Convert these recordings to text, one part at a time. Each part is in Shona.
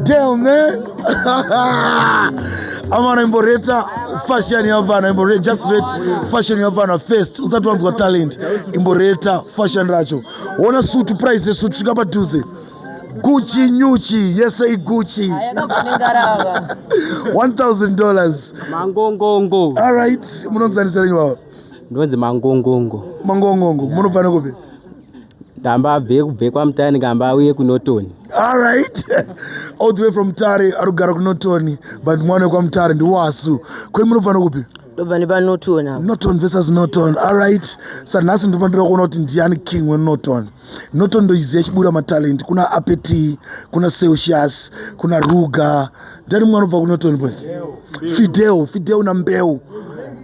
Damn, man. Amana imboreta fashion yavana imboreta just rate fashion yavana first usati wanzwa talent imboreta fashion racho ona suit price suit svika padhuze Gucci nyuchi yes I Gucci $1,000 mangongongo. All right munonzanisira nywa ndonzi mangongongo munofana kupi ndamba bve kwa mtani ngamba uye kunotoni. All right. All the way from Tare arugara kunotoni but mwana kwa mtare ndi wasu kwe munofana kupi ndobva nepa Norton. Norton versus Norton. All right. Sanasi ndopandira kuona kuti ndiani king we Norton. Norton ndo iziya chibura matalent. Kuna Apeti, kuna Celsius, kuna Ruga. Ndani mwana ubva ku Norton boys. Fidel na Mbeu.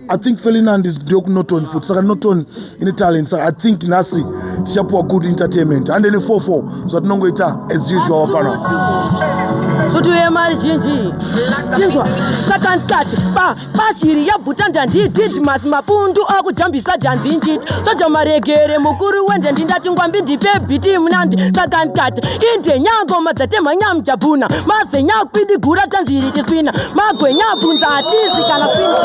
I think Ferdinand is doing Norton foot. Saka Norton in the talent. So I think nasi tishapuwa good entertainment. And then 4-4. So tinongo ita as usual wafana. So tuye mari jinji. Chinzwa second cut. Bashiri ya butanda ndidid mas mapundu akujambisa danzi njit. Soja maregere mukuru wende ndindati ngwambi ndipe biti mnandi second cut. Inde nyango mazatema nyamjabuna. Maze nyakwidi gura tanziri tispina. Magwe nyabunza atisi kana spina.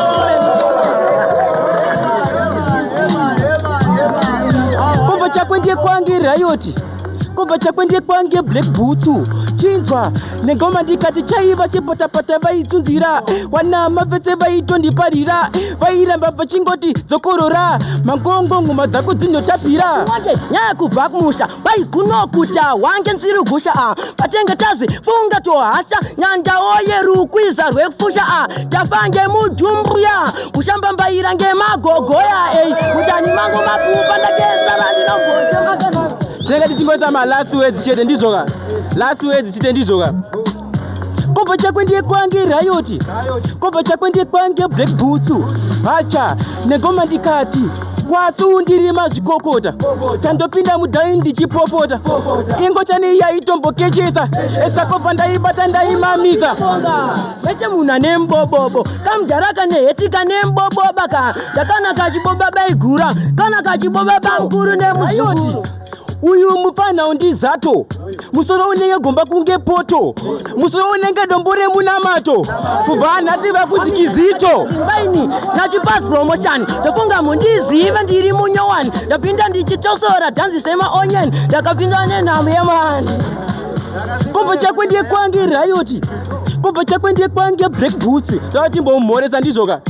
Kumva chakwendie kwangi rayoti kumva chakwendie kwangi black boots chinzwa negoma ndikati chaiva chipotapota vaitsunzira wanama vese vaitondiparira vairamba vachingoti dzokorora mangongongo madzako dzinotapira nyakubva kumusha vaigunokuta wange nzirugusha patenge tazi funga tohasha nyandawo yerukwiza rwekufusha tafange mudhumbuya kushamba mbaira ngemagogoya mutani mango makupa ndagenzarandinogoja tenga tichingoisa last words chete ndizoka last words chete ndizoka kumva chakwendie kwange rayoti kumva chakwendie kwange black boots hacha negoma ndikati wasundiri mazvikokota tandopinda mudhai ndichipopota ingochani yaitombokechesa esakobva ndaibata ndaimamisa vete munhu ane mbobobo kamudharaka nehetika nembobobaka ndakana kachiboba baigura kana kachiboba bamukuru nemusayoti uyu mufana undizato musoro unenge gomba kunge poto musoro unenge dombo remunamato kubva anhasi vakudzikizito baini nachipas promotion ndofunga mundiziva ndiri munyowani ndapinda ndichitosora dhanzi semaonion ndakapinda nenhamo yemani kumva chakwendie kwange rayoti kumva chakwendie kwange black boots ndatimbomhoresa ndizvoka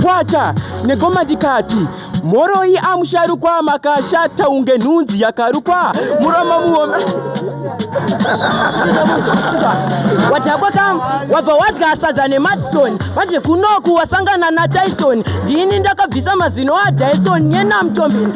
wacha negoma ndikati moroi amusharukwa makashata unge nhunzi yakarukwa muroma muome watakwa kam wabva wadya sadza nemadison manje kunoku wasangana naTyson ndini ndakabvisa mazino aDyson yenamutombeni